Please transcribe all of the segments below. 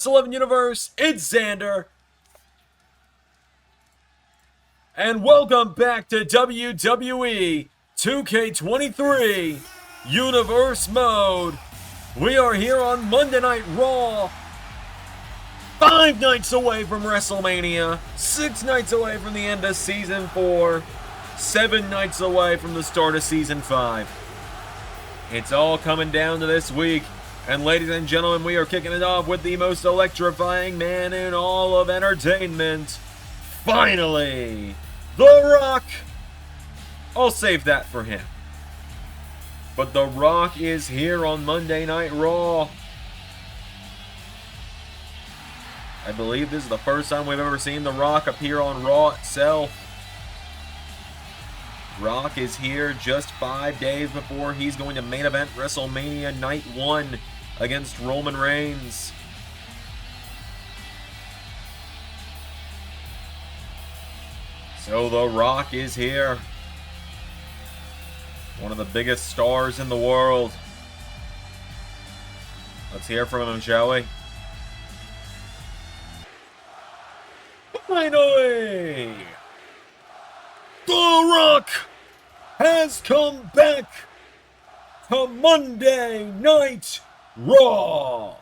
What's 11 Universe? It's Xander. And welcome back to WWE 2K23 Universe Mode. We are here on Monday Night Raw. 5 nights away from WrestleMania. 6 nights away from the end of Season 4. 7 nights away from the start of Season 5. It's all coming down to this week. And ladies and gentlemen, we are kicking it off with the most electrifying man in all of entertainment. Finally, The Rock. I'll save that for him. But The Rock is here on Monday Night Raw. I believe this is the first time we've ever seen The Rock appear on Raw itself. Rock is here just 5 days before he's going to main event WrestleMania Night 1 against Roman Reigns. So The Rock is here. One of the biggest stars in the world. Let's hear from him, shall we? Finally! The Rock has come back to Monday Night Raw.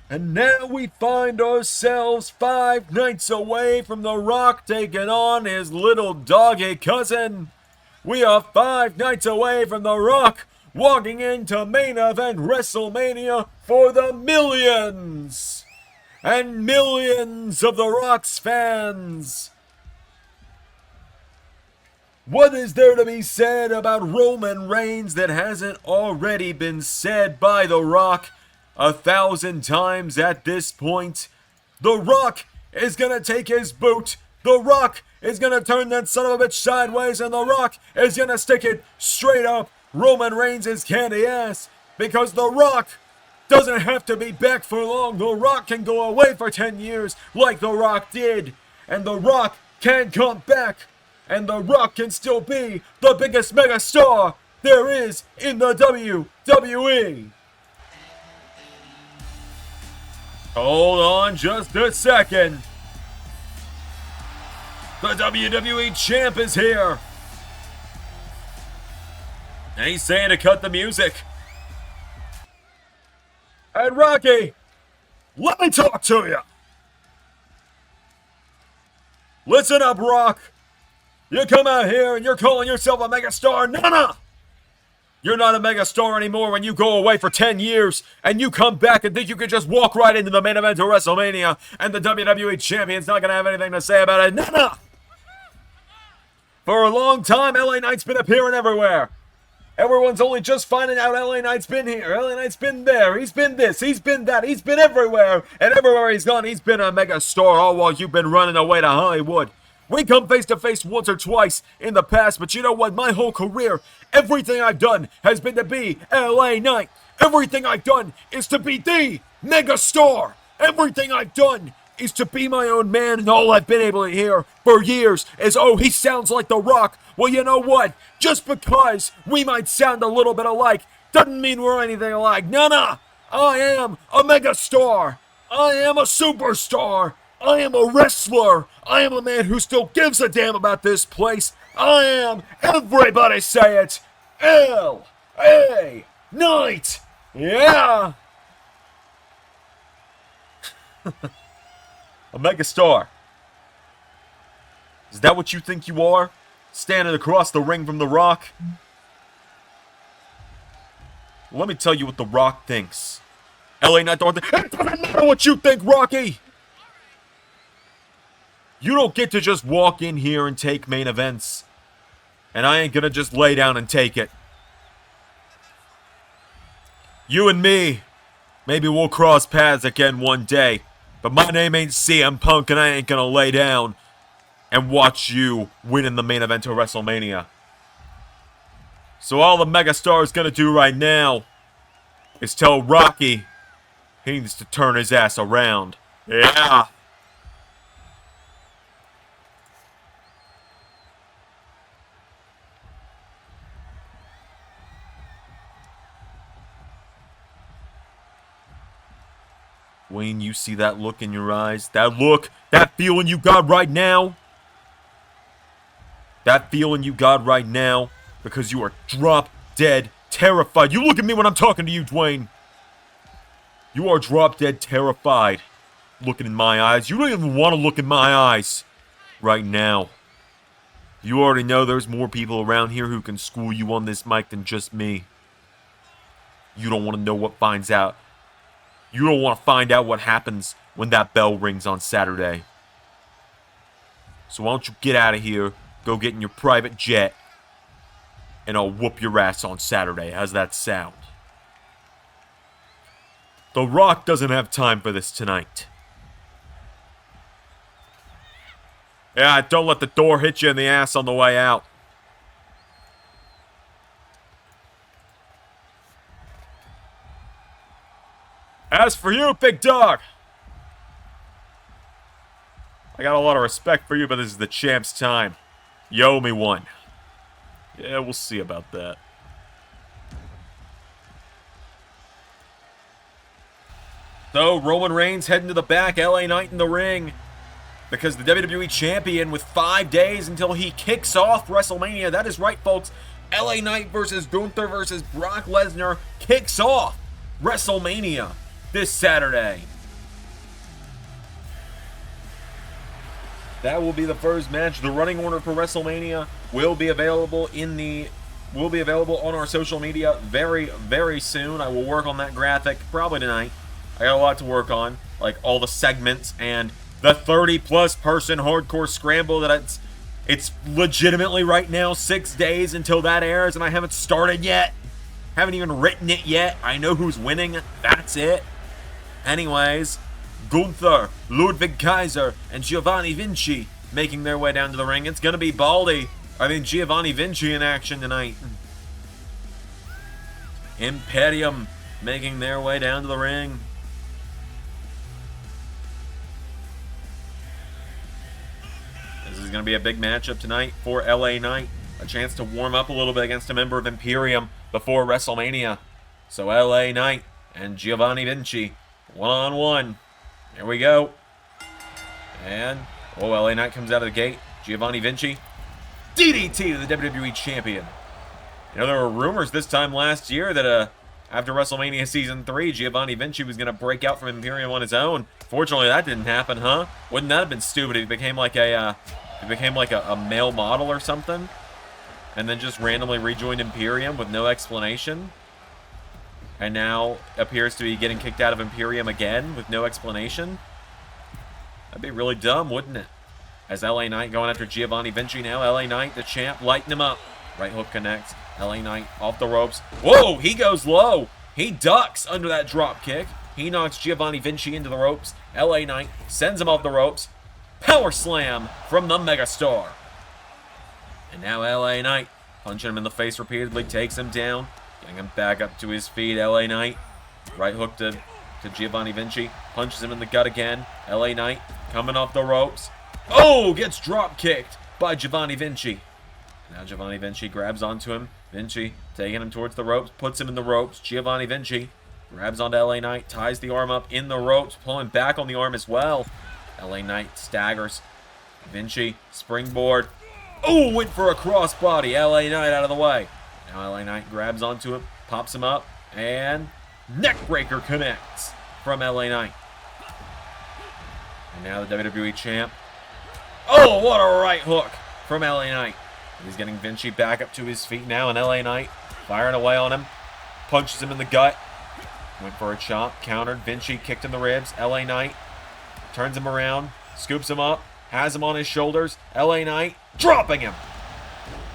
And now we find ourselves 5 nights away from The Rock taking on his little doggy cousin. We are 5 nights away from The Rock walking into main event WrestleMania for the millions and millions of The Rock's fans. What is there to be said about Roman Reigns that hasn't already been said by The Rock 1,000 times at this point? The Rock is gonna take his boot. The Rock is gonna turn that son of a bitch sideways, and The Rock is gonna stick it straight up Roman Reigns' candy ass, because The Rock doesn't have to be back for long. The Rock can go away for 10 years like The Rock did, and The Rock can come back, and The Rock can still be the biggest megastar there is in the WWE. Hold on just a second. The WWE Champ is here. And he's saying to cut the music. And Rocky, let me talk to you. Listen up, Rock. You come out here and you're calling yourself a megastar. No. You're not a megastar anymore when you go away for 10 years and you come back and think you can just walk right into the main event of WrestleMania and the WWE Champion's not going to have anything to say about it. No. For a long time, LA Knight's been appearing everywhere. Everyone's only just finding out LA Knight's been here. LA Knight's been there. He's been this. He's been that. He's been everywhere. And everywhere he's gone, he's been a megastar, all while you've been running away to Hollywood. We come face to face once or twice in the past, but you know what? My whole career, everything I've done has been to be LA Knight. Everything I've done is to be the megastar. Everything I've done is to be my own man, and all I've been able to hear for years is, oh, he sounds like The Rock. Well, you know what? Just because we might sound a little bit alike doesn't mean we're anything alike. No. I am a megastar. I am a superstar. I am a wrestler. I am a man who still gives a damn about this place. I am, everybody say it, L.A. Knight. Yeah. A megastar. Is that what you think you are? Standing across the ring from The Rock? Well, let me tell you what The Rock thinks. LA Knight, it doesn't matter what you think, Rocky. You don't get to just walk in here and take main events. And I ain't gonna just lay down and take it. You and me, maybe we'll cross paths again one day. But my name ain't CM Punk, and I ain't gonna lay down and watch you win in the main event of WrestleMania. So all the megastar's gonna do right now is tell Rocky he needs to turn his ass around. Yeah. Wayne, you see that look in your eyes? That look, that feeling you got right now? That feeling you got right now because you are drop dead terrified. You look at me when I'm talking to you, Dwayne. You are drop dead terrified. Looking in my eyes. You don't even want to look in my eyes right now. You already know there's more people around here who can school you on this mic than just me. You don't want to know what finds out. You don't want to find out what happens when that bell rings on Saturday. So why don't you get out of here, go get in your private jet, and I'll whoop your ass on Saturday. How's that sound? The Rock doesn't have time for this tonight. Yeah, don't let the door hit you in the ass on the way out. As for you, big dog, I got a lot of respect for you, but this is the champ's time. You owe me one. Yeah, we'll see about that. So, Roman Reigns heading to the back, LA Knight in the ring. Because the WWE Champion, with 5 days until he kicks off WrestleMania, that is right, folks, LA Knight versus Gunther versus Brock Lesnar kicks off WrestleMania this Saturday. That will be the first match. The running order for WrestleMania will be available on our social media very, very soon. I will work on that graphic probably tonight. I got a lot to work on, like all the segments and the 30-plus person hardcore scramble that it's legitimately right now 6 days until that airs, and I haven't started yet. Haven't even written it yet. I know who's winning. That's it. Anyways, Gunther, Ludwig Kaiser, and Giovanni Vinci making their way down to the ring. It's going to be Giovanni Vinci in action tonight. Imperium making their way down to the ring. This is going to be a big matchup tonight for LA Knight. A chance to warm up a little bit against a member of Imperium before WrestleMania. So LA Knight and Giovanni Vinci, one-on-one. Here we go. And, LA Knight comes out of the gate. Giovanni Vinci, DDT to the WWE Champion. You know, there were rumors this time last year that after WrestleMania Season 3, Giovanni Vinci was going to break out from Imperium on his own. Fortunately, that didn't happen, huh? Wouldn't that have been stupid if he became like a male model or something? And then just randomly rejoined Imperium with no explanation? And now appears to be getting kicked out of Imperium again with no explanation? That'd be really dumb, wouldn't it? As LA Knight going after Giovanni Vinci now. LA Knight, the champ, lighting him up. Right hook connects. LA Knight off the ropes. Whoa, he goes low. He ducks under that drop kick. He knocks Giovanni Vinci into the ropes. LA Knight sends him off the ropes. Power slam from the Megastar. And now LA Knight punching him in the face repeatedly, takes him down. Getting him back up to his feet, LA Knight. Right hook to Giovanni Vinci. Punches him in the gut again. LA Knight coming off the ropes. Oh, gets drop kicked by Giovanni Vinci. Now Giovanni Vinci grabs onto him. Vinci taking him towards the ropes, puts him in the ropes. Giovanni Vinci grabs onto LA Knight, ties the arm up in the ropes, pulling back on the arm as well. LA Knight staggers. Vinci, springboard. Oh, went for a crossbody. LA Knight out of the way. Now LA Knight grabs onto him, pops him up, and neckbreaker connects from LA Knight. And now the WWE Champ. Oh, what a right hook from LA Knight. He's getting Vinci back up to his feet now, and LA Knight firing away on him. Punches him in the gut. Went for a chop, countered. Vinci kicked in the ribs. LA Knight turns him around, scoops him up, has him on his shoulders. LA Knight dropping him.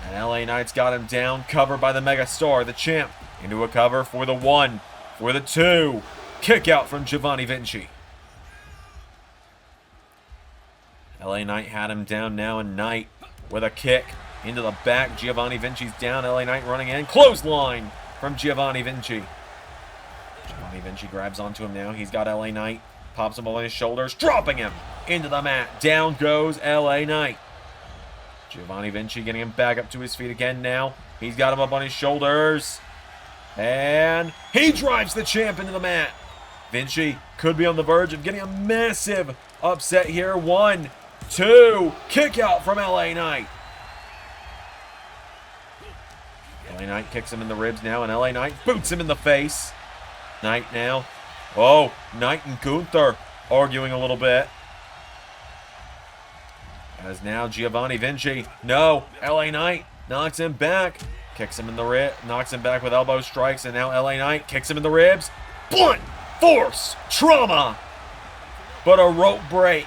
And LA Knight's got him down, covered by the Megastar, the champ. Into a cover for the 1, for the 2. Kick out from Giovanni Vinci. LA Knight had him down now, and Knight with a kick into the back. Giovanni Vinci's down. LA Knight running in. Clothesline from Giovanni Vinci. Giovanni Vinci grabs onto him now. He's got LA Knight. Pops him on his shoulders, dropping him into the mat. Down goes LA Knight. Giovanni Vinci getting him back up to his feet again now. He's got him up on his shoulders. And he drives the champ into the mat Vinci could be on the verge of getting a massive upset here. 1, 2, kick out from LA Knight. LA Knight kicks him in the ribs now, and LA Knight boots him in the face. Knight now. Oh, Knight and Gunther arguing a little bit. As now Giovanni Vinci. No, LA Knight knocks him back. Kicks him in the rib, knocks him back with elbow strikes, and now LA Knight kicks him in the ribs. Blunt force trauma, but a rope break.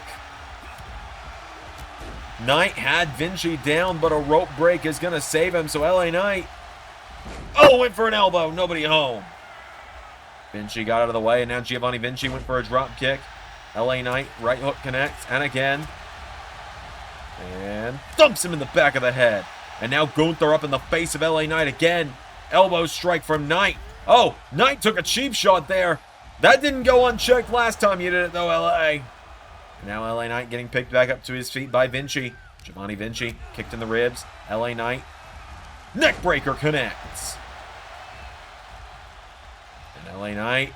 Knight had Vinci down, but a rope break is going to save him, so LA Knight, went for an elbow, nobody home. Vinci got out of the way, and now Giovanni Vinci went for a drop kick. LA Knight, right hook connects, and again. And thumps him in the back of the head. And now Gunther up in the face of LA Knight again. Elbow strike from Knight. Oh, Knight took a cheap shot there. That didn't go unchecked last time you did it though, LA. Now LA Knight getting picked back up to his feet by Vinci. Giovanni Vinci kicked in the ribs. LA Knight. Neckbreaker connects. And LA Knight.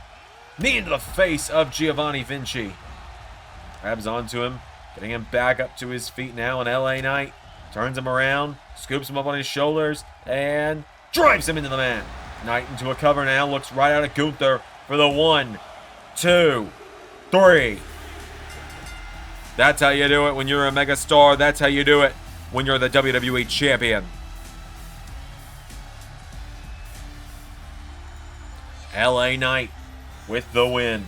Knee into the face of Giovanni Vinci. Grabs onto him. Getting him back up to his feet now. And LA Knight turns him around. Scoops him up on his shoulders. And drives him into the mat. Knight into a cover now. Looks right out at Gunther for the 1, 2, 3. That's how you do it when you're a mega star. That's how you do it when you're the WWE champion. LA Knight with the win.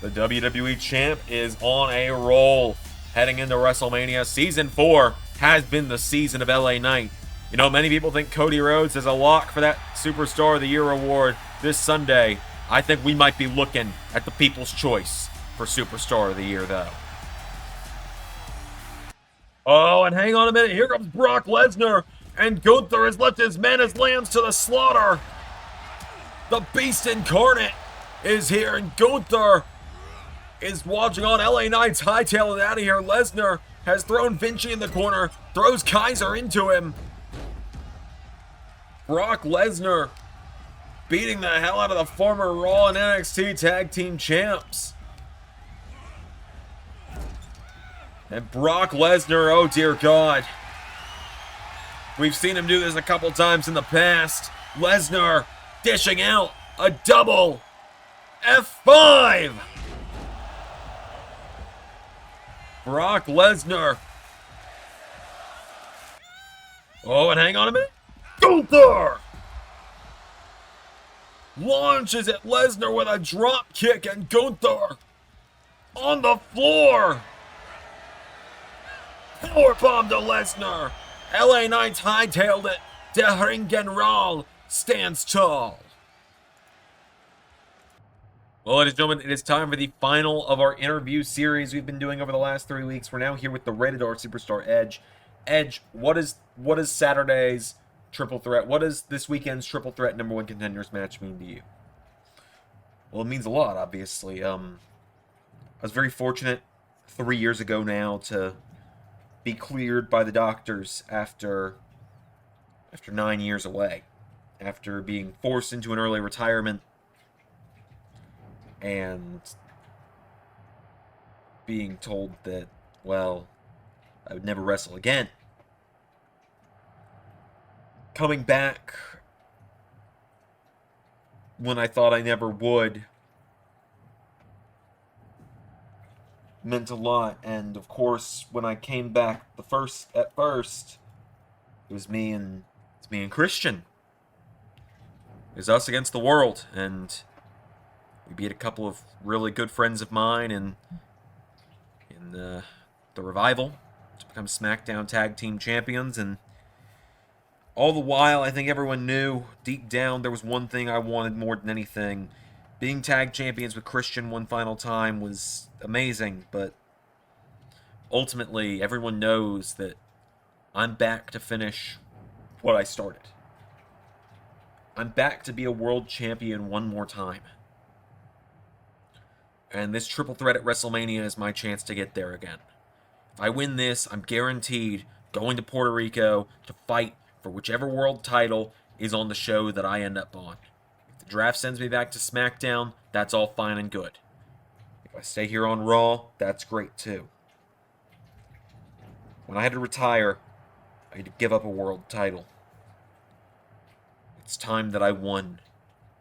The WWE champ is on a roll heading into WrestleMania. Season 4 has been the season of LA Knight. You know, many people think Cody Rhodes is a lock for that Superstar of the Year award this Sunday. I think we might be looking at the People's Choice for Superstar of the Year, though. Oh, and hang on a minute. Here comes Brock Lesnar. And Gunther has left his men as lambs to the slaughter. The Beast Incarnate is here, and Gunther is watching on. LA Knight's hightailing out of here. Lesnar has thrown Vinci in the corner, throws Kaiser into him. Brock Lesnar beating the hell out of the former Raw and NXT Tag Team Champs. And Brock Lesnar, oh dear God. We've seen him do this a couple times in the past. Lesnar dishing out a double F5. Brock Lesnar. Oh, and hang on a minute. Gunther launches at Lesnar with a drop kick, and Gunther on the floor. Powerbomb to Lesnar. LA Knight's hightailed it. Der Ring General stands tall. Well, ladies and gentlemen, it is time for the final of our interview series we've been doing over the last 3 weeks. We're now here with the Rated R Superstar Edge. Edge, what is Saturday's triple threat? What does this weekend's triple threat #1 contenders match mean to you? Well, it means a lot, obviously. I was very fortunate 3 years ago now to be cleared by the doctors after 9 years away, after being forced into an early retirement and being told that, well, I would never wrestle again. Coming back when I thought I never would meant a lot, and of course, when I came back at first, it was me and Christian. It was us against the world, and we beat a couple of really good friends of mine in the Revival to become SmackDown Tag Team Champions, and all the while, I think everyone knew deep down there was one thing I wanted more than anything. Being tag champions with Christian one final time was amazing, but ultimately, everyone knows that I'm back to finish what I started. I'm back to be a world champion one more time. And this triple threat at WrestleMania is my chance to get there again. If I win this, I'm guaranteed going to Puerto Rico to fight for whichever world title is on the show that I end up on. If the Draft sends me back to SmackDown, that's all fine and good. If I stay here on Raw, that's great too. When I had to retire, I had to give up a world title. It's time that I won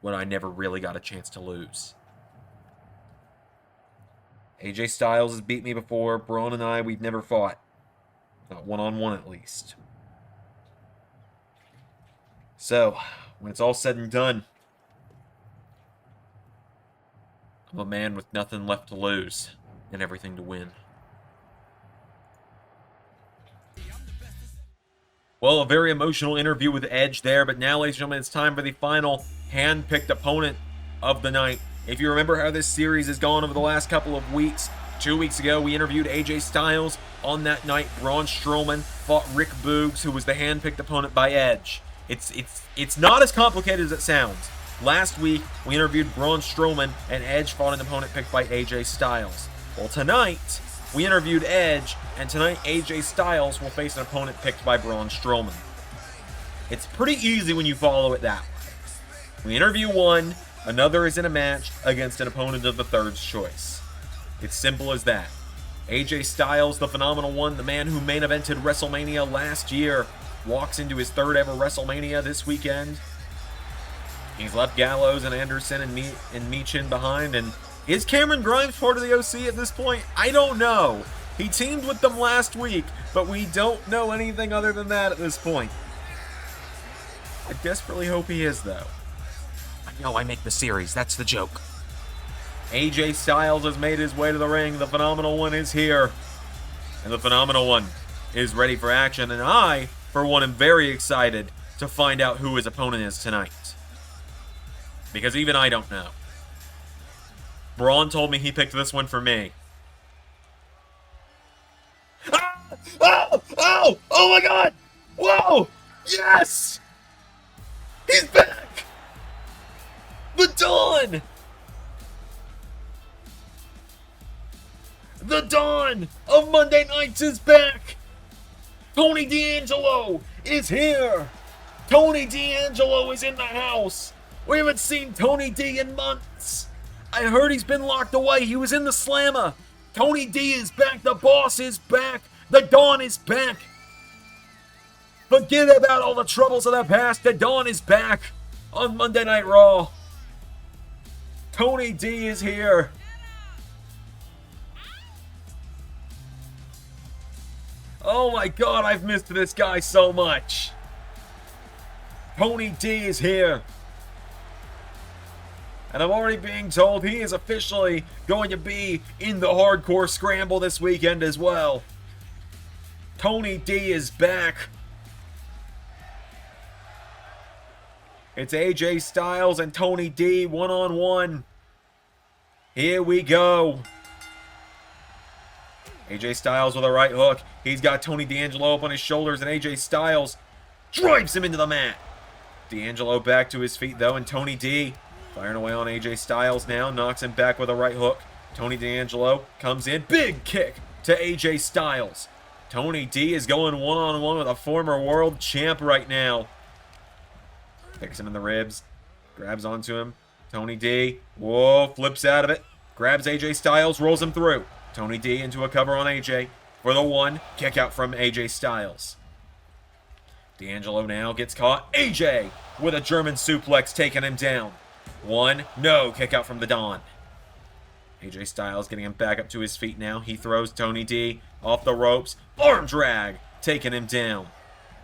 when I never really got a chance to lose. AJ Styles has beat me before. Braun and I, we've never fought. Not one-on-one at least. So, when it's all said and done, I'm a man with nothing left to lose and everything to win. Well, a very emotional interview with Edge there, but now, ladies and gentlemen, it's time for the final hand-picked opponent of the night. If you remember how this series has gone over the last couple of weeks, 2 weeks ago, we interviewed AJ Styles. On that night, Braun Strowman fought Rick Boogs, who was the hand-picked opponent by Edge. It's not as complicated as it sounds. Last week, we interviewed Braun Strowman, and Edge fought an opponent picked by AJ Styles. Well, tonight, we interviewed Edge, and tonight AJ Styles will face an opponent picked by Braun Strowman. It's pretty easy when you follow it that way. We interview one, another is in a match against an opponent of the third's choice. It's simple as that. AJ Styles, the phenomenal one, the man who main evented WrestleMania last year, walks into his third ever WrestleMania this weekend. He's left Gallows and Anderson and Michin behind, and is Cameron Grimes part of the OC at this point? I don't know. He teamed with them last week, but we don't know anything other than that at this point. I desperately hope he is, though. I know I make the series, that's the joke. AJ Styles has made his way to the ring. The phenomenal one is here. And the phenomenal one is ready for action. And I, for one, am very excited to find out who his opponent is tonight. Because even I don't know. Braun told me he picked this one for me. Ah! Oh! Oh! Oh my God! Whoa! Yes! He's back! The Dawn! The Dawn of Monday Nights is back! Tony D'Angelo is here! Tony D'Angelo is in the house! We haven't seen Tony D in months! I heard he's been locked away. He was in the Slammer. Tony D is back. The Boss is back. The Dawn is back. Forget about all the troubles of the past. The Dawn is back on Monday Night Raw. Tony D is here. Oh my God, I've missed this guy so much. Tony D is here. And I'm already being told he is officially going to be in the Hardcore Scramble this weekend as well. Tony D is back. It's AJ Styles and Tony D one-on-one. Here we go. AJ Styles with a right hook. He's got Tony D'Angelo up on his shoulders, and AJ Styles drives him into the mat. D'Angelo back to his feet, though, and Tony D firing away on AJ Styles now. Knocks him back with a right hook. Tony D'Angelo comes in. Big kick to AJ Styles. Tony D is going one-on-one with a former world champ right now. Picks him in the ribs. Grabs onto him. Tony D. Whoa, flips out of it. Grabs AJ Styles, rolls him through. Tony D into a cover on AJ for the one. Kick out from AJ Styles. D'Angelo now gets caught. AJ with a German suplex taking him down. One. No. Kick out from the Dawn. AJ Styles getting him back up to his feet now. He throws Tony D off the ropes. Arm drag. Taking him down.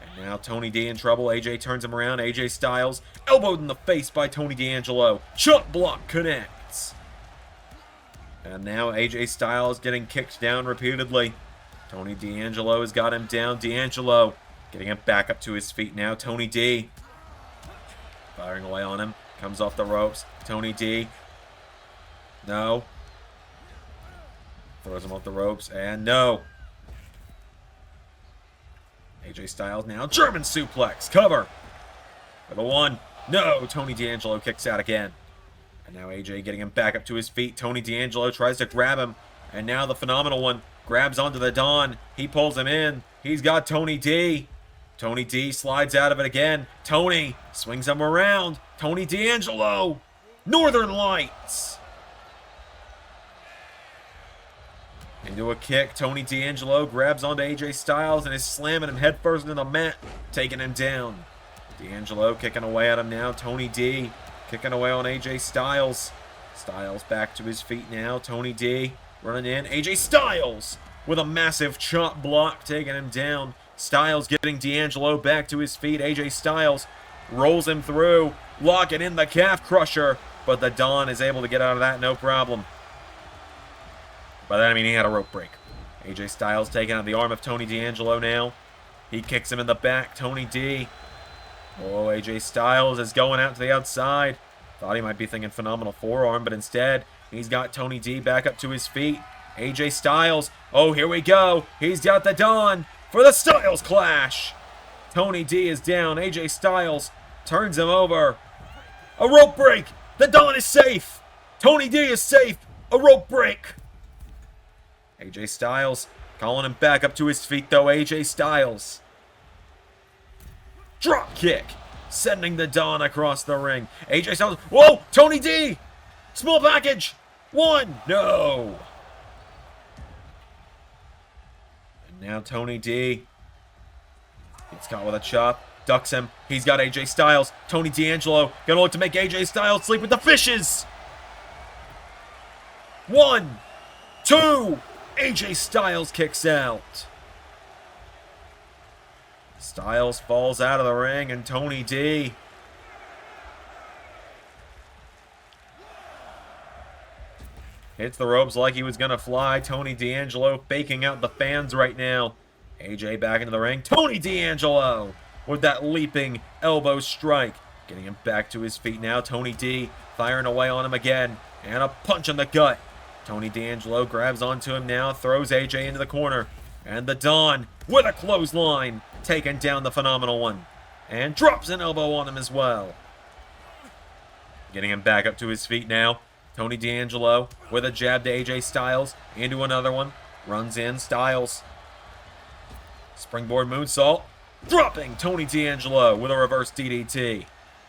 And now Tony D in trouble. AJ turns him around. AJ Styles elbowed in the face by Tony D'Angelo. Chop block connects. And now AJ Styles getting kicked down repeatedly. Tony D'Angelo has got him down. D'Angelo getting him back up to his feet now. Tony D firing away on him. Comes off the ropes. Tony D. No. Throws him off the ropes. And no. AJ Styles now. German suplex. Cover. For the one. No. Tony D'Angelo kicks out again. And now AJ getting him back up to his feet. Tony D'Angelo tries to grab him. And now the phenomenal one grabs onto the Dawn. He pulls him in. He's got Tony D. Tony D slides out of it again. Tony swings him around. Tony D'Angelo. Northern Lights. Into a kick. Tony D'Angelo grabs onto AJ Styles and is slamming him headfirst into the mat, taking him down. D'Angelo kicking away at him now. Tony D kicking away on AJ Styles. Styles back to his feet now. Tony D running in. AJ Styles with a massive chop block, taking him down. Styles getting D'Angelo back to his feet. AJ Styles rolls him through, locking in the calf crusher, but the Don is able to get out of that no problem. By that I mean he had a rope break. AJ Styles taking out the arm of Tony D'Angelo now. He kicks him in the back. Tony D. Oh, AJ Styles is going out to the outside. Thought he might be thinking phenomenal forearm, but instead he's got Tony D back up to his feet. AJ Styles. Oh, here we go. He's got the Don for the Styles Clash. Tony D is down. AJ Styles turns him over. A rope break. The Don is safe. Tony D is safe. A rope break. AJ Styles calling him back up to his feet, though. AJ Styles. Drop kick. Sending the Don across the ring. AJ Styles. Whoa! Tony D! Small package. One. No. And now Tony D gets caught with a chop. Ducks him. He's got AJ Styles. Tony D'Angelo gonna look to make AJ Styles sleep with the fishes. 1, 2. AJ Styles kicks out. Styles falls out of the ring, and Tony D hits the ropes like he was gonna fly. Tony D'Angelo faking out the fans right now. AJ back into the ring. Tony D'Angelo with that leaping elbow strike. Getting him back to his feet now. Tony D firing away on him again. And a punch in the gut. Tony D'Angelo grabs onto him now. Throws AJ into the corner. And the Don with a clothesline. Taking down the Phenomenal One. And drops an elbow on him as well. Getting him back up to his feet now. Tony D'Angelo with a jab to AJ Styles. Into another one. Runs in. Styles. Springboard moonsault. Dropping Tony D'Angelo with a reverse DDT.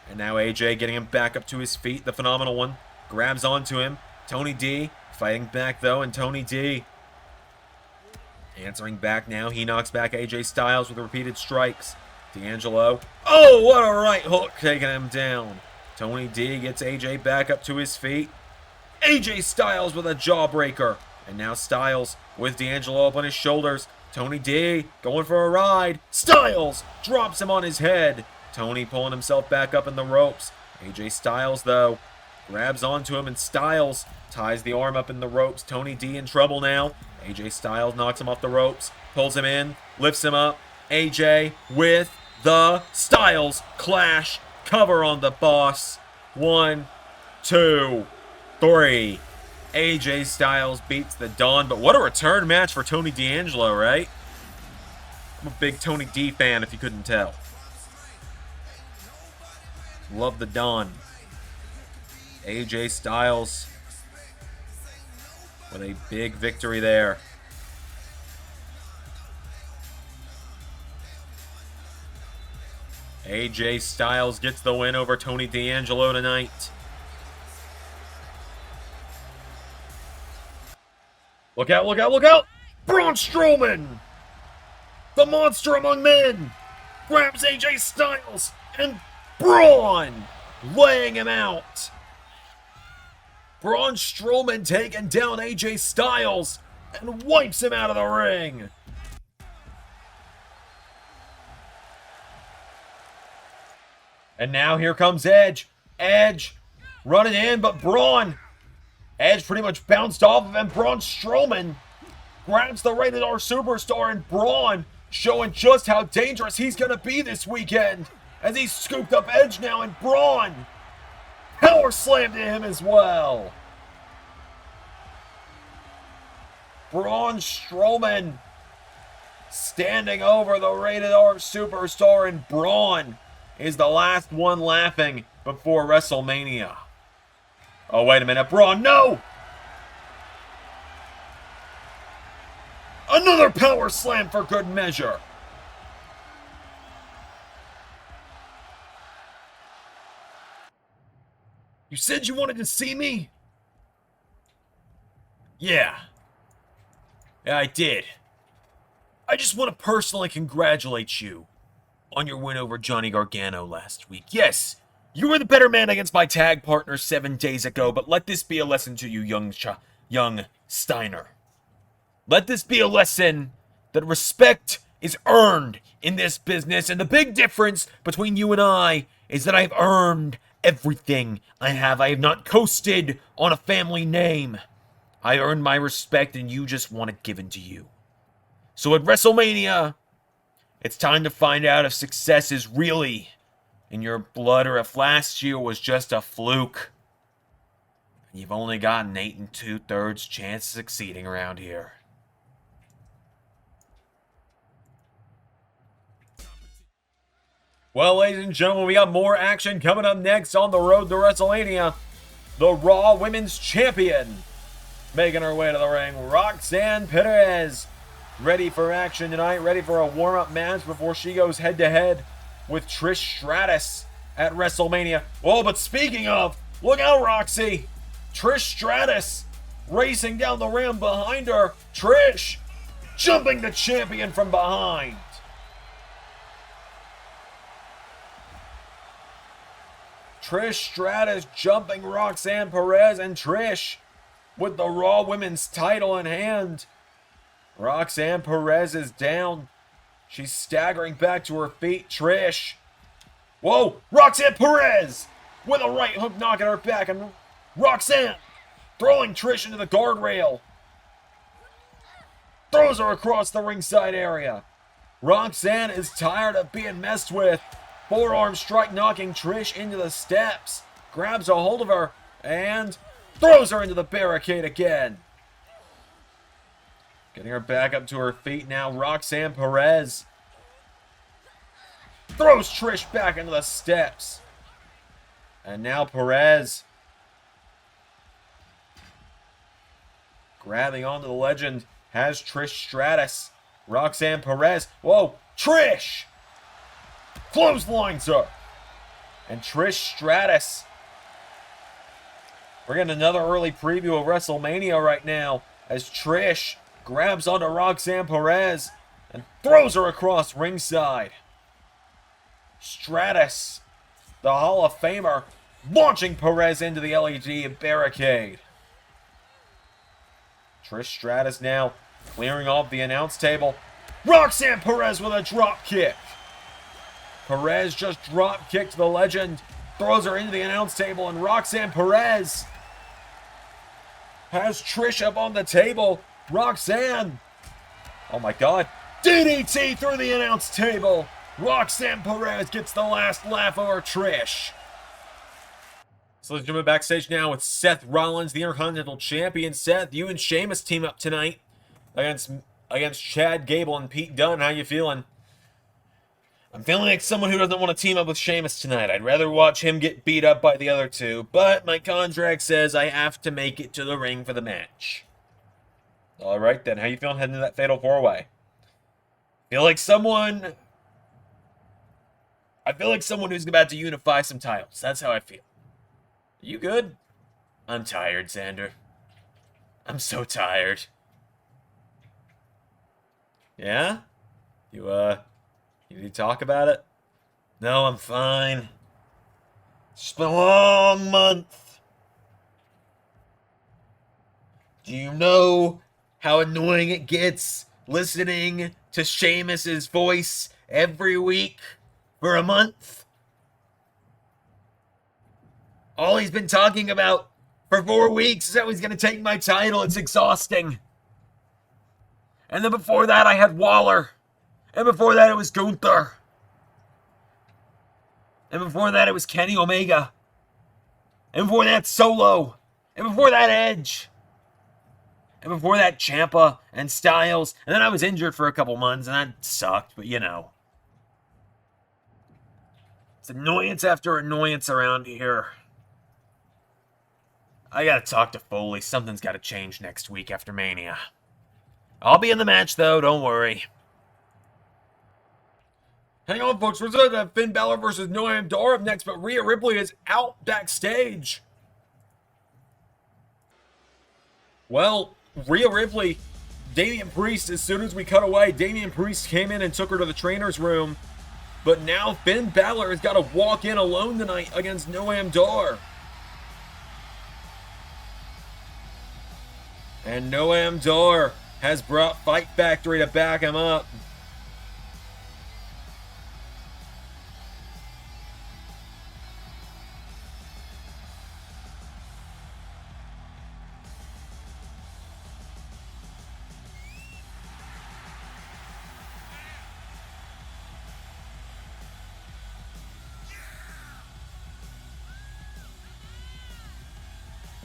And now AJ getting him back up to his feet. The Phenomenal One grabs onto him. Tony D fighting back though, and Tony D answering back now. He knocks back AJ Styles with repeated strikes. D'Angelo. Oh, what a right hook taking him down. Tony D gets AJ back up to his feet. AJ Styles with a jawbreaker. And now Styles with D'Angelo up on his shoulders. Tony D going for a ride. Styles drops him on his head. Tony pulling himself back up in the ropes. AJ Styles, though, grabs onto him, and Styles ties the arm up in the ropes. Tony D in trouble now. AJ Styles knocks him off the ropes, pulls him in, lifts him up. AJ with the Styles Clash. Cover on the boss. 1, 2, 3. AJ Styles beats the Don, but what a return match for Tony D'Angelo, right? I'm a big Tony D fan, if you couldn't tell. Love the Don. AJ Styles with a big victory there. AJ Styles gets the win over Tony D'Angelo tonight. Look out, look out, look out! Braun Strowman! The monster among men! Grabs AJ Styles, and Braun laying him out. Braun Strowman taking down AJ Styles and wipes him out of the ring. And now here comes Edge. Edge running in, but Braun. Edge pretty much bounced off of him. Braun Strowman grabs the Rated R Superstar, and Braun showing just how dangerous he's going to be this weekend as he's scooped up Edge now, and Braun power slammed to him as well. Braun Strowman standing over the Rated R Superstar, and Braun is the last one laughing before WrestleMania. Oh, wait a minute. Braun, no! Another power slam for good measure. You said you wanted to see me? Yeah. Yeah, I did. I just want to personally congratulate you on your win over Johnny Gargano last week. Yes, you were the better man against my tag partner 7 days ago, but let this be a lesson to you, young Steiner. Let this be a lesson that respect is earned in this business, and the big difference between you and I is that I've earned everything I have. I have not coasted on a family name. I earned my respect, and you just want it given to you. So at WrestleMania, it's time to find out if success is really in your blood or if last year was just a fluke. You've only got an 8 2/3 chance of succeeding around here. Well, ladies and gentlemen, we got more action coming up next on the road to WrestleMania. The Raw Women's Champion making her way to the ring, Roxanne Perez. Ready for action tonight, ready for a warm-up match before she goes head-to-head with Trish Stratus at WrestleMania. Oh, but speaking of, look out, Roxy. Trish Stratus racing down the ramp behind her. Trish jumping the champion from behind. Trish Stratus jumping Roxanne Perez, and Trish with the Raw Women's title in hand. Roxanne Perez is down. She's staggering back to her feet. Trish. Whoa! Roxanne Perez with a right hook knocking her back. And Roxanne throwing Trish into the guardrail. Throws her across the ringside area. Roxanne is tired of being messed with. Forearm strike knocking Trish into the steps. Grabs a hold of her and throws her into the barricade again. Getting her back up to her feet now, Roxanne Perez. Throws Trish back into the steps. And now Perez grabbing onto the legend has Trish Stratus. Roxanne Perez. Whoa, Trish! Clotheslines her. And Trish Stratus. We're getting another early preview of WrestleMania right now as Trish grabs onto Roxanne Perez and throws her across ringside. Stratus, the Hall of Famer, launching Perez into the LED barricade. Trish Stratus now clearing off the announce table. Roxanne Perez with a drop kick. Perez just drop kicked the legend, throws her into the announce table, and Roxanne Perez has Trish up on the table. Roxanne, oh my God, DDT through the announce table. Roxanne Perez gets the last laugh over Trish. So let's jump backstage now with Seth Rollins, the Intercontinental Champion. Seth, you and Sheamus team up tonight against Chad Gable and Pete Dunne. How you feeling? I'm feeling like someone who doesn't want to team up with Sheamus tonight. I'd rather watch him get beat up by the other two, but my contract says I have to make it to the ring for the match. All right, then. How you feeling heading to that Fatal 4-Way? I feel like someone who's about to unify some titles. That's how I feel. Are you good? I'm tired, Xander. I'm so tired. Yeah? You need to talk about it? No, I'm fine. It's been a long month. Do you know how annoying it gets listening to Sheamus's voice every week for a month? All he's been talking about for 4 weeks is how he's going to take my title. It's exhausting. And then before that, I had Waller. And before that, it was Gunther. And before that, it was Kenny Omega. And before that, Solo. And before that, Edge. And before that, Ciampa and Styles. And then I was injured for a couple months, and that sucked, but you know. It's annoyance after annoyance around here. I gotta talk to Foley. Something's gotta change next week after Mania. I'll be in the match, though. Don't worry. Hang on, folks. We're going to have Finn Balor versus Noam Dar up next, but Rhea Ripley is out backstage Well, Rhea Ripley, Damian Priest, as soon as we cut away, Damian Priest came in and took her to the trainer's room. But now Finn Balor has got to walk in alone tonight against Noam Dar. And Noam Dar has brought Fight Factory to back him up.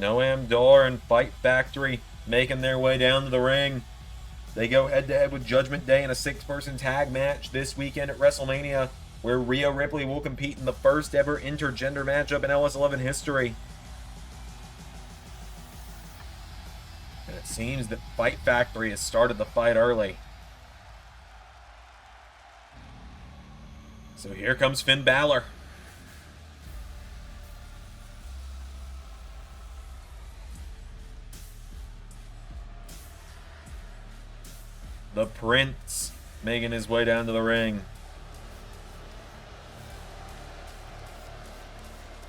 Noam Dar and Fight Factory making their way down to the ring. They go head-to-head with Judgment Day in a 6-person tag match this weekend at WrestleMania, where Rhea Ripley will compete in the first ever intergender matchup in LS11 history. And it seems that Fight Factory has started the fight early. So here comes Finn Balor. The Prince making his way down to the ring.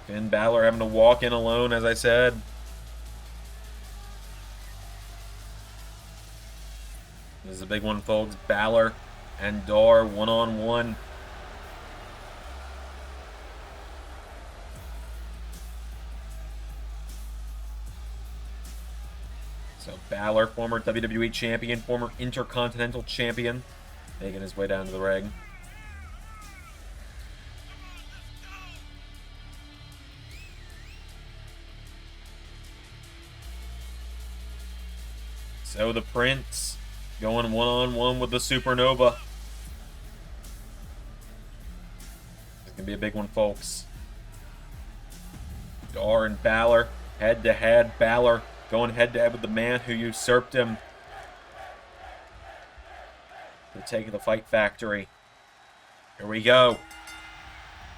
Finn Balor having to walk in alone, as I said. This is a big one, folks. Balor and Dar one-on-one. So Balor, former WWE champion, former Intercontinental champion, making his way down to the ring. So the Prince going one-on-one with the Supernova. It's going to be a big one, folks. Dar and Balor, head-to-head. Balor going head-to-head with the man who usurped him. The take of the Fight Factory. Here we go.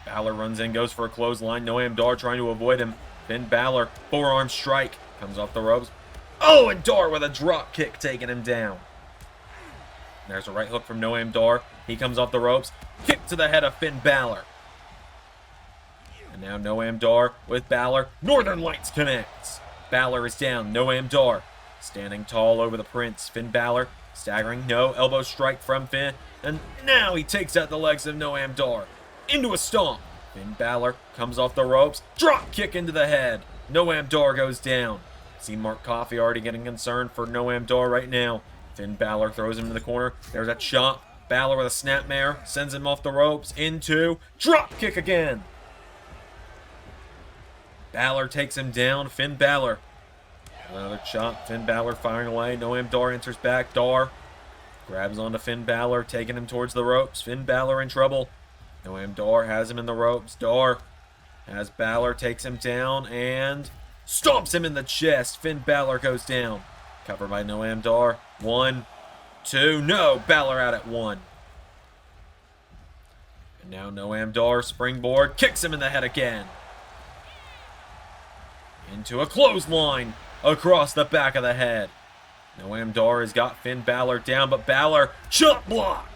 Balor runs in, goes for a clothesline. Noam Dar trying to avoid him. Finn Balor, forearm strike. Comes off the ropes. Oh, and Dar with a drop kick taking him down. There's a right hook from Noam Dar. He comes off the ropes. Kick to the head of Finn Balor. And now Noam Dar with Balor. Northern Lights connects. Balor is down. Noam Dar standing tall over the Prince. Finn Balor staggering. No. Elbow strike from Finn. And now he takes out the legs of Noam Dar. Into a stomp. Finn Balor comes off the ropes. Drop kick into the head. Noam Dar goes down. See Mark Coffey already getting concerned for Noam Dar right now. Finn Balor throws him to the corner. There's that chop. Balor with a snapmare. Sends him off the ropes. Into drop kick again. Balor takes him down. Finn Balor. Another chop. Finn Balor firing away. Noam Dar enters back. Dar grabs onto Finn Balor, taking him towards the ropes. Finn Balor in trouble. Noam Dar has him in the ropes. Dar has Balor, takes him down, and stomps him in the chest. Finn Balor goes down. Covered by Noam Dar. 1, 2. No! Balor out at 1. And now Noam Dar, springboard, kicks him in the head again. Into a clothesline across the back of the head. Noam Dar has got Finn Balor down, but Balor, chop block,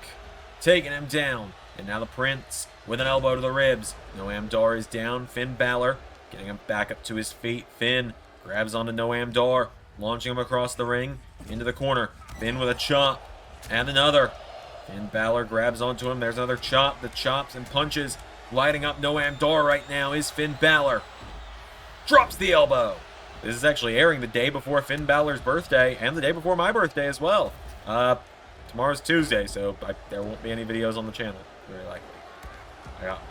taking him down. And now the Prince with an elbow to the ribs. Noam Dar is down. Finn Balor getting him back up to his feet. Finn grabs onto Noam Dar, launching him across the ring into the corner. Finn with a chop and another. Finn Balor grabs onto him. There's another chop. The chops and punches lighting up Noam Dar right now is Finn Balor. Drops the elbow. This is actually airing the day before Finn Balor's birthday and the day before my birthday as well. Tomorrow's Tuesday, so there won't be any videos on the channel, very likely.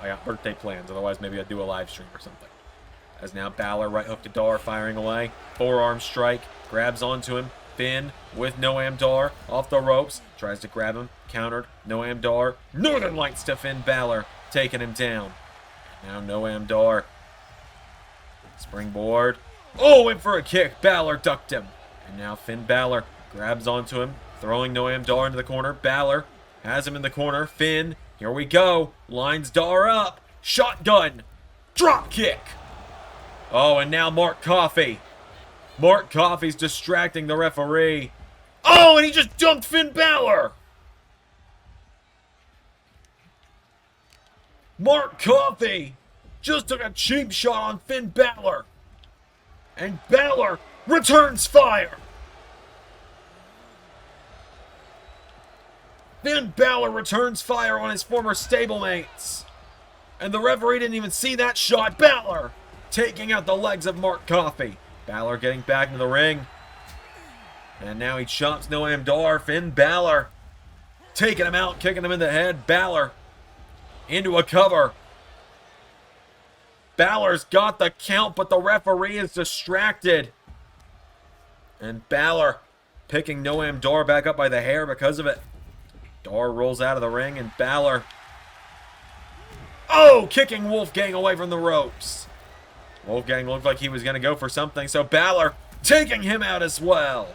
I got birthday plans, otherwise maybe I'd do a live stream or something. As now Balor right hook to Dar, firing away. Forearm strike, grabs onto him. Finn with Noam Dar off the ropes, tries to grab him, countered. Noam Dar, Northern Lights to Finn Balor, taking him down. Now Noam Dar, springboard. Oh, in for a kick. Balor ducked him. And now Finn Balor grabs onto him, throwing Noam Dar into the corner. Balor has him in the corner. Finn, here we go. Lines Dar up. Shotgun. Drop kick. Oh, and now Mark Coffey Mark Coffey's distracting the referee. Oh, and he just dumped Finn Balor. Mark Coffey just took a cheap shot on Finn Balor. And Balor returns fire. Finn Balor returns fire on his former stablemates. And the referee didn't even see that shot. Balor taking out the legs of Mark Coffey. Balor getting back into the ring. And now he chops Noam Dar. Finn Balor taking him out, kicking him in the head. Balor into a cover. Balor's got the count, but the referee is distracted. And Balor picking Noam Dar back up by the hair because of it. Dar rolls out of the ring, and Balor, oh, kicking Wolfgang away from the ropes. Wolfgang looked like he was going to go for something, so Balor taking him out as well.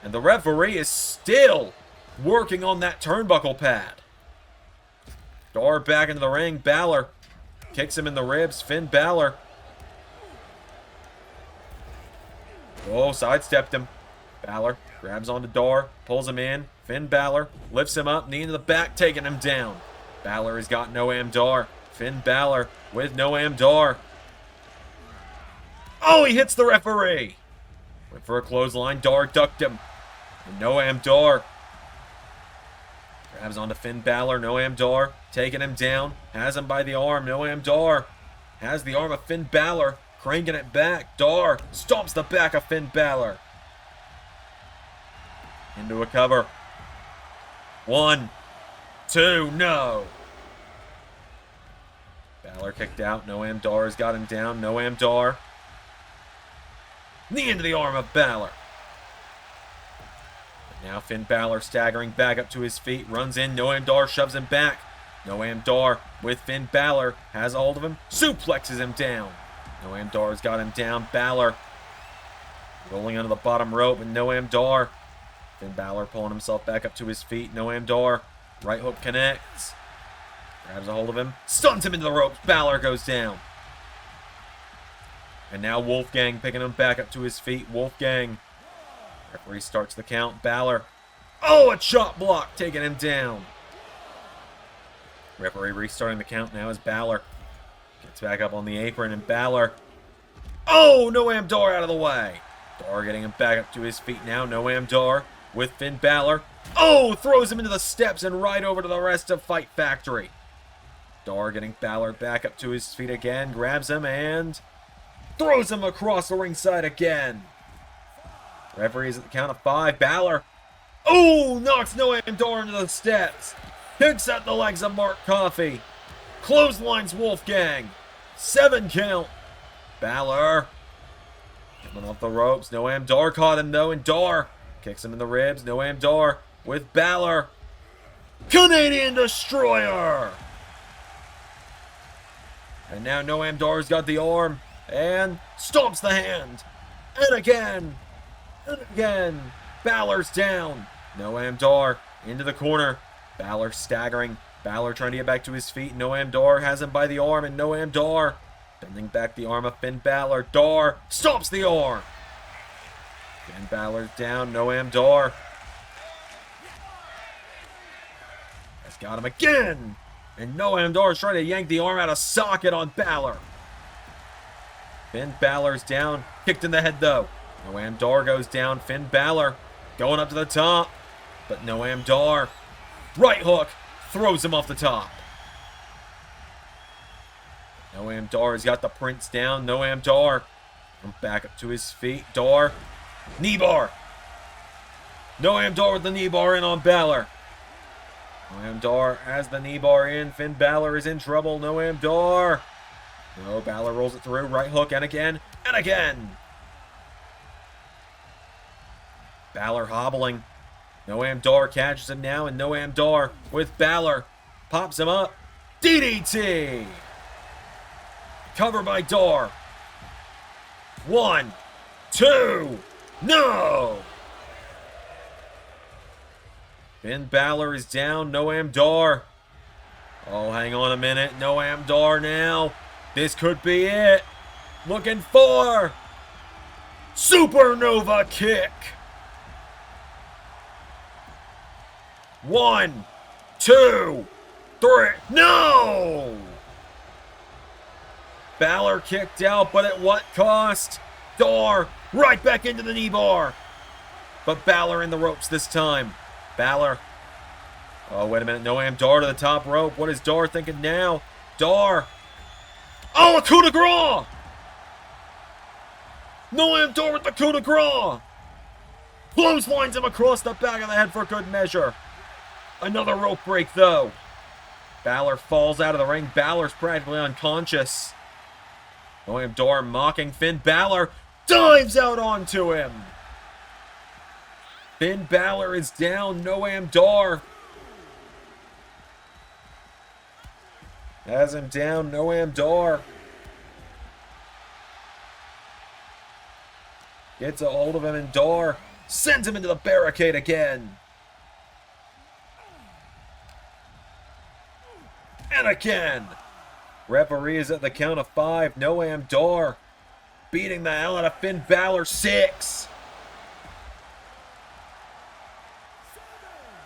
And the referee is still working on that turnbuckle pad. Dar back into the ring. Balor kicks him in the ribs. Finn Balor, oh, sidestepped him. Balor grabs onto Dar, pulls him in. Finn Balor lifts him up, knee into the back, taking him down. Balor has got Noam Dar. Finn Balor with Noam Dar. Oh, he hits the referee. Went for a clothesline. Dar ducked him. And Noam Dar grabs onto Finn Balor. Noam Dar taking him down. Has him by the arm. Noam Dar has the arm of Finn Balor, cranking it back. Dar stomps the back of Finn Balor. Into a cover. 1, 2, no. Balor kicked out. Noam Dar has got him down. Noam Dar. Knee into the arm of Balor. Now Finn Balor staggering back up to his feet. Runs in. Noam Dar shoves him back. Noam Dar with Finn Balor. Has a hold of him. Suplexes him down. Noam Dar has got him down. Balor rolling under the bottom rope. And Noam Dar. Finn Balor pulling himself back up to his feet. Noam Dar. Right hook connects. Grabs a hold of him. Stuns him into the ropes. Balor goes down. And now Wolfgang picking him back up to his feet. Wolfgang. Referee starts the count. Balor. Oh, a chop block taking him down. Referee restarting the count now as Balor gets back up on the apron. And Balor. Oh, Noam Dar out of the way. Dar getting him back up to his feet now. Noam Dar with Finn Balor. Oh, throws him into the steps and right over to the rest of Fight Factory. Dar getting Balor back up to his feet again. Grabs him and throws him across the ringside again. Referee's at the count of 5. Balor. Oh, knocks Noam Dar into the steps. Kicks out the legs of Mark Coffey. Clotheslines Wolfgang. 7 count. Balor coming off the ropes. Noam Dar caught him though, and Dar kicks him in the ribs. Noam Dar with Balor. Canadian Destroyer. And now Noam Dar's got the arm and stomps the hand. And again. And again. Balor's down. Noam Dar into the corner. Balor staggering. Balor trying to get back to his feet. Noam Dar has him by the arm, and Noam Dar bending back the arm of Finn Balor. Dar stomps the arm. Finn Balor's down. Noam Dar has got him again. And Noam Dar's trying to yank the arm out of socket on Balor. Finn Balor's down. Kicked in the head though. Noam Dar goes down. Finn Balor going up to the top. But Noam Dar, right hook, throws him off the top. Noam Dar has got the Prince down. Noam Dar back up to his feet. Dar, knee bar. Noam Dar with the knee bar in on Balor. Noam Dar has the knee bar in. Finn Balor is in trouble. Noam Dar. No, Balor rolls it through. Right hook and again. And again. Balor hobbling. Noam Dar catches him now, and Noam Dar with Balor pops him up. DDT. Cover by Dar. 1, 2, no! Finn Balor is down. Noam Dar. Oh, hang on a minute. Noam Dar now. This could be it. Looking for Supernova kick. 1, 2, 3. No! Balor kicked out, but at what cost? Dar right back into the knee bar. But Balor in the ropes this time. Balor. Oh, wait a minute. Noam Dar to the top rope. What is Dar thinking now? Dar. Oh, a coup de grace! Noam Dar with the coup de grace. Clotheslines him across the back of the head for good measure. Another rope break, though. Balor falls out of the ring. Balor's practically unconscious. Noam Dar mocking Finn Balor. Dives out onto him. Finn Balor is down. Noam Dar has him down. Noam Dar gets a hold of him, and Dar sends him into the barricade again. And again. Referee is at the count of 5. Noam Dar beating the hell out of Finn Balor. 6.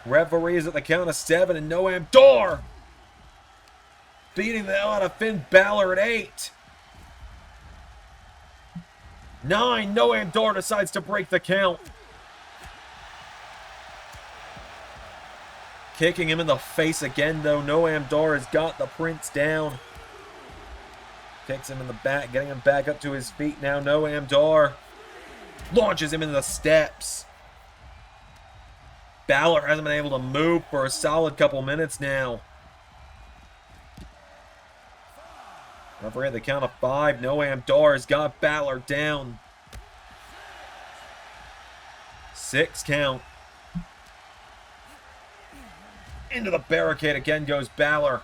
Referee is at the count of 7, and Noam Dar beating the hell out of Finn Balor at 8. 9. Noam Dar decides to break the count. Kicking him in the face again, though. Noam Dar has got the Prince down. Kicks him in the back, getting him back up to his feet now. Noam Dar launches him into the steps. Balor hasn't been able to move for a solid couple minutes now. Referee at the count of 5. Noam Dar has got Balor down. 6 count. Into the barricade again goes Balor.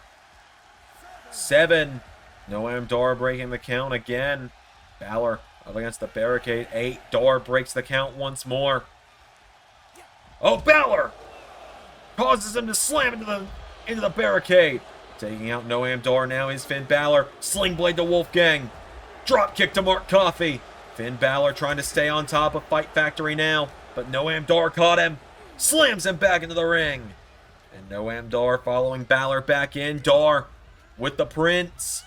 7. Noam Dar breaking the count again. Balor up against the barricade. 8. Dar breaks the count once more. Oh, Balor causes him to slam into the barricade. Taking out Noam Dar now is Finn Balor. Sling blade to Wolfgang. Drop kick to Mark Coffey. Finn Balor trying to stay on top of Fight Factory now, but Noam Dar caught him. Slams him back into the ring. And Noam Dar following Balor back in. Dar with the Prince.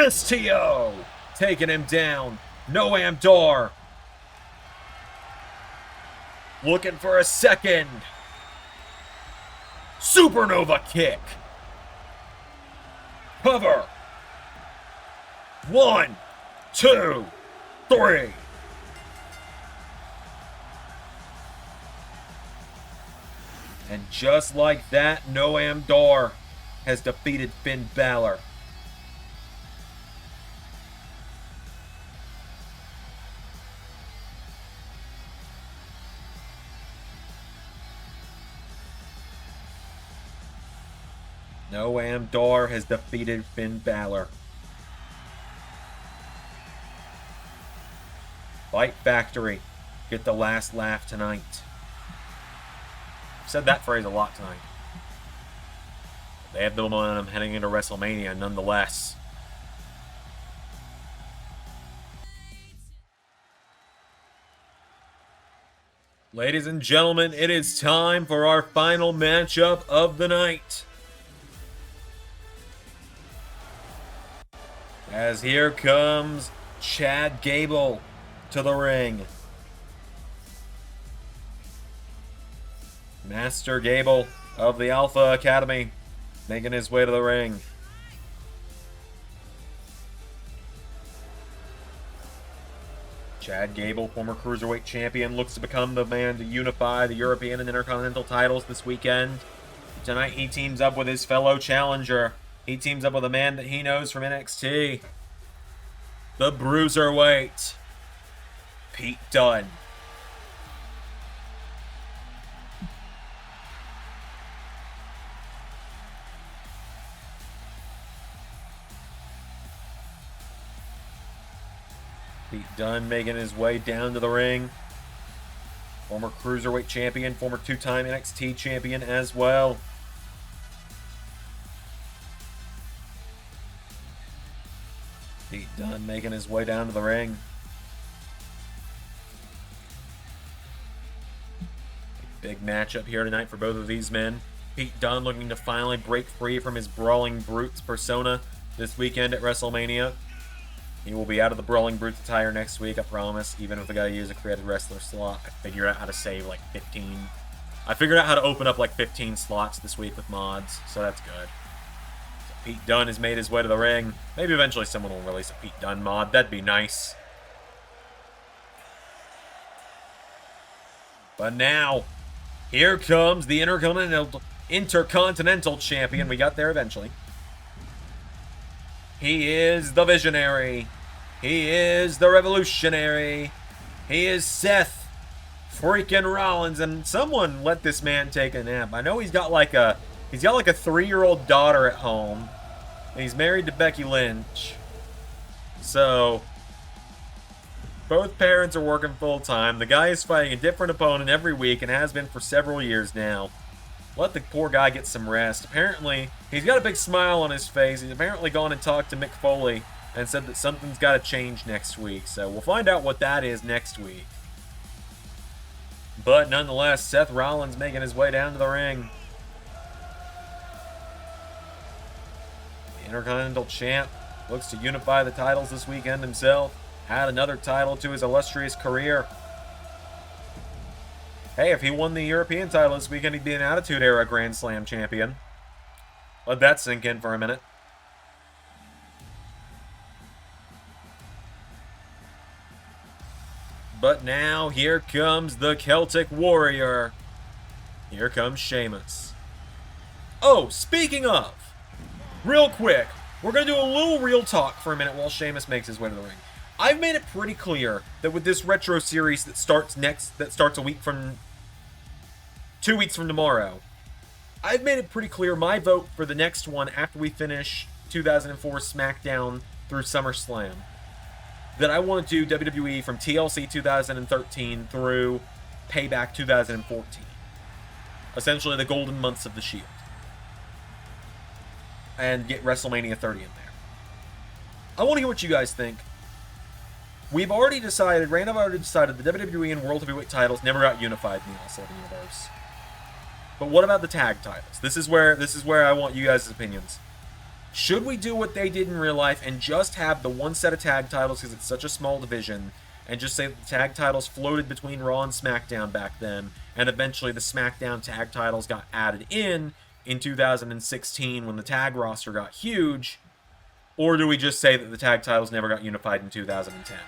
STO taking him down. Noam Dar looking for a second. Supernova kick. Cover. 1, 2, 3. And just like that, Noam Dar has defeated Finn Balor. Noam Dar has defeated Finn Balor. Fight Factory, get the last laugh tonight. I've said that phrase a lot tonight. They have the momentum heading into WrestleMania nonetheless. Ladies and gentlemen, it is time for our final matchup of the night. As here comes Chad Gable to the ring. Master Gable of the Alpha Academy making his way to the ring. Chad Gable, former Cruiserweight Champion, looks to become the man to unify the European and Intercontinental titles this weekend. Tonight he teams up with his fellow challenger. He teams up with a man that he knows from NXT. The Bruiserweight, Pete Dunne. Pete Dunne making his way down to the ring. Former Cruiserweight Champion, former 2-time NXT Champion as well. Pete Dunne making his way down to the ring. Big matchup here tonight for both of these men. Pete Dunne looking to finally break free from his Brawling Brutes persona this weekend at WrestleMania. He will be out of the Brawling Brutes attire next week, I promise. Even if I gotta use a created wrestler slot, I figured out how to save like 15. I figured out how to open up like 15 slots this week with mods, so that's good. So Pete Dunne has made his way to the ring. Maybe eventually someone will release a Pete Dunne mod. That'd be nice. But now, here comes the Intercontinental Champion. We got there eventually. He is the Visionary. He is the Revolutionary. He is Seth freaking Rollins. And someone let this man take a nap. I know he's got like a 3-year-old daughter at home. And he's married to Becky Lynch. So both parents are working full-time. The guy is fighting a different opponent every week and has been for several years now. Let the poor guy get some rest. Apparently, he's got a big smile on his face. He's apparently gone and talked to Mick Foley and said that something's got to change next week. So we'll find out what that is next week. But nonetheless, Seth Rollins making his way down to the ring. The Intercontinental Champ looks to unify the titles this weekend himself. Had another title to his illustrious career. Hey, if he won the European title this weekend, he'd be an Attitude Era Grand Slam champion. Let that sink in for a minute. But now, here comes the Celtic Warrior. Here comes Sheamus. Oh, speaking of, real quick, we're going to do a little real talk for a minute while Sheamus makes his way to the ring. I've made it pretty clear that with this retro series that starts a week from 2 weeks from tomorrow, I've made it pretty clear my vote for the next one after we finish 2004 SmackDown through SummerSlam, that I want to do WWE from TLC 2013 through Payback 2014. Essentially the golden months of the Shield. And get WrestleMania 30 in there. I want to hear what you guys think. We've already decided, Random already decided, the WWE and World Heavyweight titles never got unified in the All-Star Universe. But what about the tag titles? This is where I want you guys' opinions. Should we do what they did in real life and just have the one set of tag titles because it's such a small division, and just say that the tag titles floated between Raw and SmackDown back then, and eventually the SmackDown tag titles got added in 2016 when the tag roster got huge? Or do we just say that the tag titles never got unified in 2010?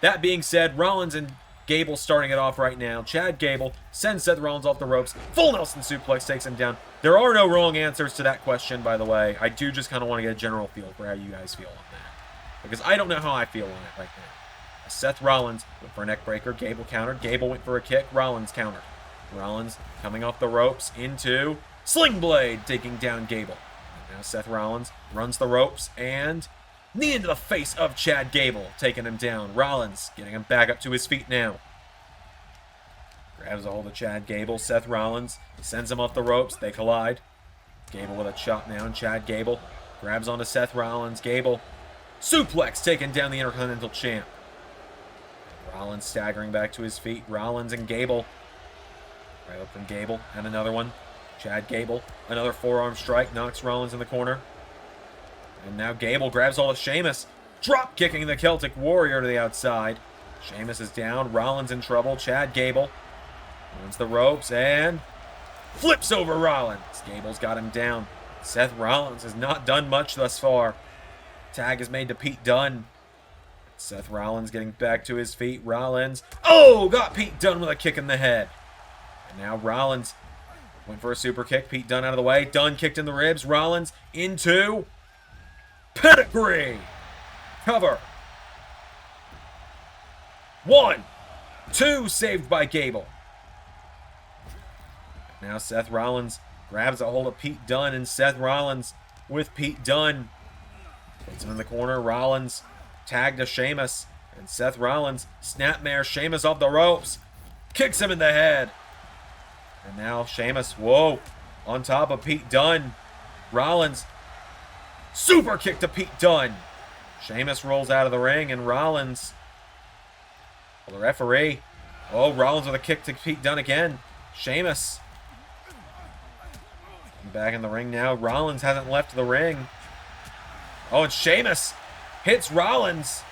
That being said, Rollins and Gable starting it off right now. Chad Gable sends Seth Rollins off the ropes. Full Nelson suplex takes him down. There are no wrong answers to that question, by the way. I do just kind of want to get a general feel for how you guys feel on that. Because I don't know how I feel on it right now. Seth Rollins went for a neck breaker. Gable countered. Gable went for a kick. Rollins countered. Rollins coming off the ropes into Sling Blade, taking down Gable. And now Seth Rollins runs the ropes and knee into the face of Chad Gable, taking him down. Rollins getting him back up to his feet now. Grabs a hold of Chad Gable. Seth Rollins sends him off the ropes. They collide. Gable with a chop down. Chad Gable grabs onto Seth Rollins. Gable suplex, taking down the Intercontinental Champ. Rollins staggering back to his feet. Rollins and Gable. Right up from Gable. And another one. Chad Gable. Another forearm strike. Knocks Rollins in the corner. And now Gable grabs hold of Sheamus. Drop kicking the Celtic Warrior to the outside. Sheamus is down. Rollins in trouble. Chad Gable runs the ropes and flips over Rollins. Gable's got him down. Seth Rollins has not done much thus far. Tag is made to Pete Dunne. Seth Rollins getting back to his feet. Rollins. Oh! Got Pete Dunne with a kick in the head. And now Rollins went for a super kick. Pete Dunne out of the way. Dunne kicked in the ribs. Rollins into pedigree. Cover. 1, 2, saved by Gable. Now Seth Rollins grabs a hold of Pete Dunne, and Seth Rollins with Pete Dunne puts him in the corner. Rollins tagged to Sheamus, and Seth Rollins snapmare Sheamus off the ropes, kicks him in the head. And now Sheamus, whoa, on top of Pete Dunne. Rollins super kick to Pete Dunne. Sheamus rolls out of the ring, and Rollins, well, the referee, oh, Rollins with a kick to Pete Dunne again. Sheamus. Back in the ring now. Rollins hasn't left the ring. Oh, and Sheamus hits Rollins.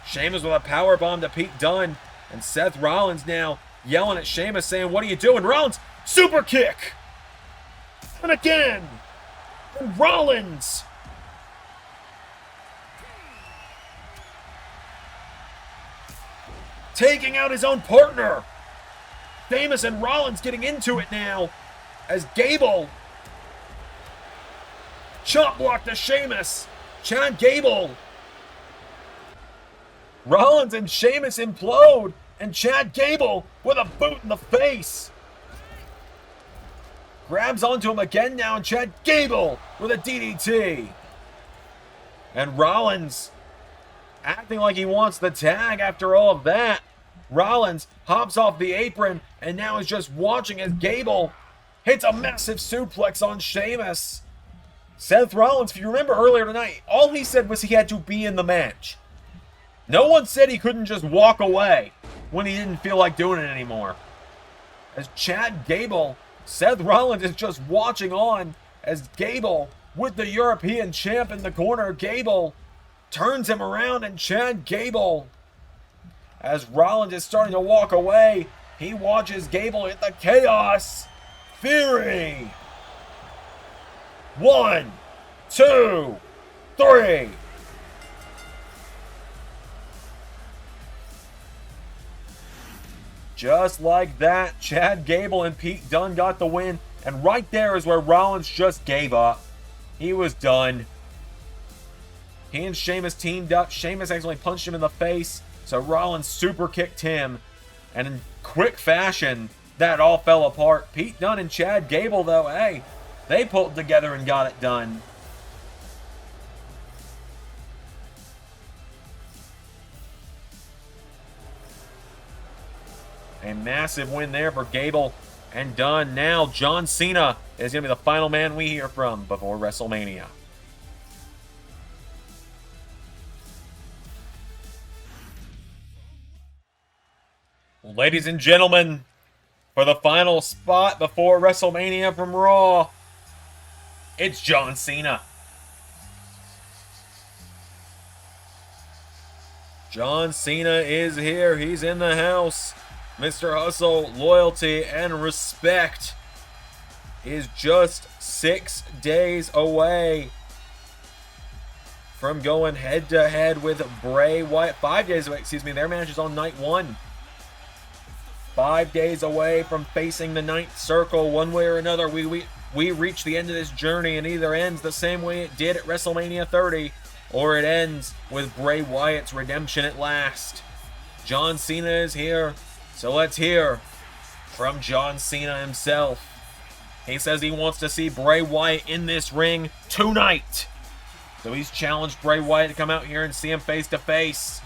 Sheamus with a powerbomb to Pete Dunne. And Seth Rollins now yelling at Sheamus saying, "What are you doing?" Rollins, super kick. And again. And Rollins. Taking out his own partner. Sheamus and Rollins getting into it now. As Gable. Chop block to Sheamus. Chad Gable. Rollins and Sheamus implode. And Chad Gable with a boot in the face. Grabs onto him again now. And Chad Gable with a DDT. And Rollins acting like he wants the tag after all of that. Rollins hops off the apron and now is just watching as Gable hits a massive suplex on Sheamus. Seth Rollins, if you remember earlier tonight, all he said was he had to be in the match. No one said he couldn't just walk away when he didn't feel like doing it anymore. As Chad Gable, Seth Rollins is just watching on as Gable, with the European champ in the corner, Gable turns him around, and Chad Gable, as Rollins is starting to walk away, he watches Gable hit the Chaos Theory. 1, 2, 3. Just like that, Chad Gable and Pete Dunne got the win. And right there is where Rollins just gave up. He was done. He and Sheamus teamed up. Sheamus accidentally punched him in the face. So Rollins super kicked him. And in quick fashion, that all fell apart. Pete Dunne and Chad Gable, though, hey, they pulled together and got it done. A massive win there for Gable and Dunne. Now John Cena is going to be the final man we hear from before WrestleMania. Ladies and gentlemen, for the final spot before WrestleMania from Raw, it's John Cena. John Cena is here. He's in the house. Mr. Hustle, loyalty, and respect is just 6 days away from going head-to-head with Bray Wyatt. 5 days away, excuse me. Their match is on night 1. 5 days away from facing the Ninth Circle. One way or another, we reach the end of this journey, and either ends the same way it did at WrestleMania 30, or it ends with Bray Wyatt's redemption at last. John Cena is here. So let's hear from John Cena himself. He says he wants to see Bray Wyatt in this ring tonight. So he's challenged Bray Wyatt to come out here and see him face to face.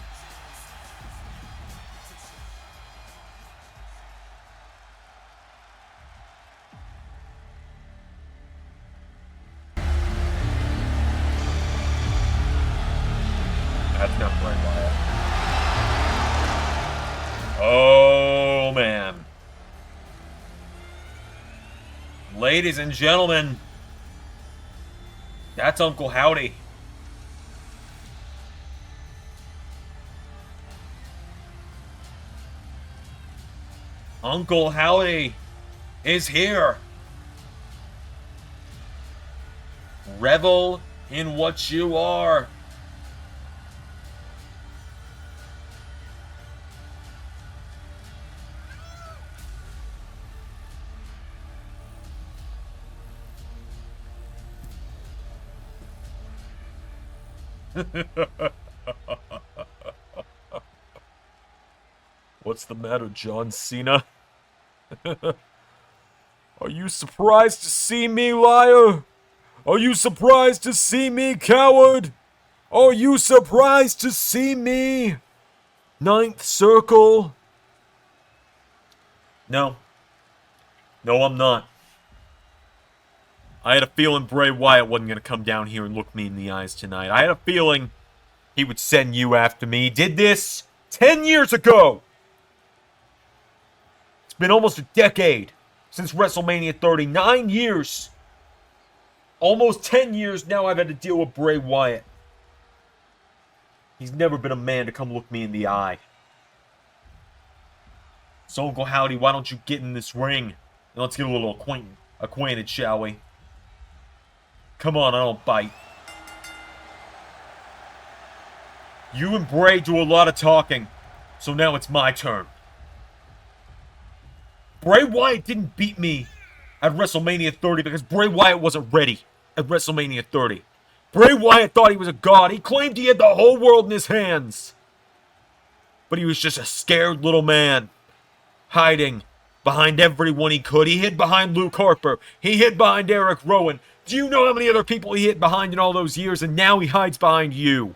That's not Bray Wyatt. Oh, man. Ladies and gentlemen, that's Uncle Howdy. Uncle Howdy is here. Revel in what you are. What's the matter, John Cena? Are you surprised to see me, liar? Are you surprised to see me, coward? Are you surprised to see me, Ninth Circle? No. No, I'm not. I had a feeling Bray Wyatt wasn't going to come down here and look me in the eyes tonight. I had a feeling he would send you after me. He did this 10 years ago. It's It's been almost a decade since WrestleMania 30. 9 years. Almost 10 years now I've had to deal with Bray Wyatt. He's never been a man to come look me in the eye. So, Uncle Howdy, why don't you get in this ring? And let's get a little acquainted, shall we? Come on, I don't bite. You and Bray do a lot of talking, so now it's my turn. Bray Wyatt didn't beat me at WrestleMania 30 because Bray Wyatt wasn't ready at WrestleMania 30. Bray Wyatt thought he was a god. He claimed he had the whole world in his hands. But he was just a scared little man, hiding behind everyone he could. He hid behind Luke Harper. He hid behind Eric Rowan. Do you know how many other people he hid behind in all those years? And now he hides behind you.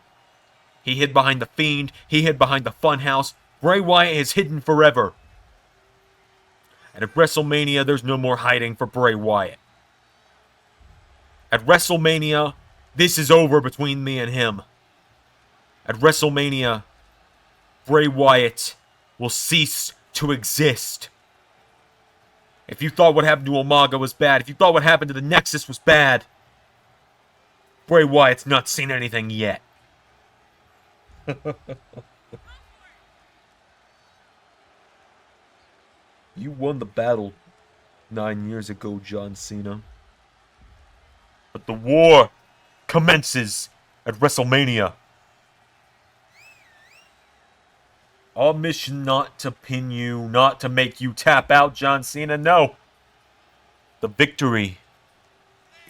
He hid behind The Fiend. He hid behind the Funhouse. Bray Wyatt is hidden forever. And at WrestleMania, there's no more hiding for Bray Wyatt. At WrestleMania, this is over between me and him. At WrestleMania, Bray Wyatt will cease to exist. If you thought what happened to Umaga was bad, if you thought what happened to the Nexus was bad, Bray Wyatt's not seen anything yet. You won the battle 9 years ago, John Cena. But the war commences at WrestleMania. Our mission not to pin you, not to make you tap out, John Cena. No. The victory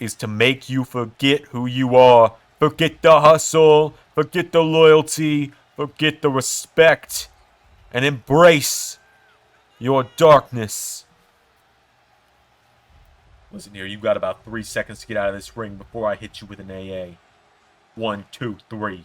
is to make you forget who you are. Forget the hustle. Forget the loyalty. Forget the respect. And embrace your darkness. Listen here, you've got about 3 seconds to get out of this ring before I hit you with an AA. 1, 2, 3.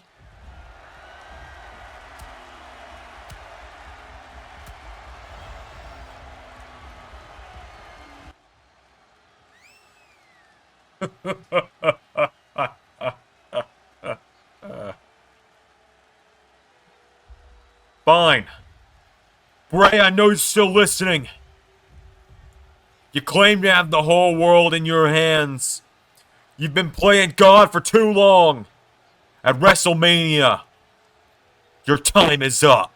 Fine. Bray, I know you're still listening. You claim to have the whole world in your hands. You've been playing God for too long. At WrestleMania, your time is up.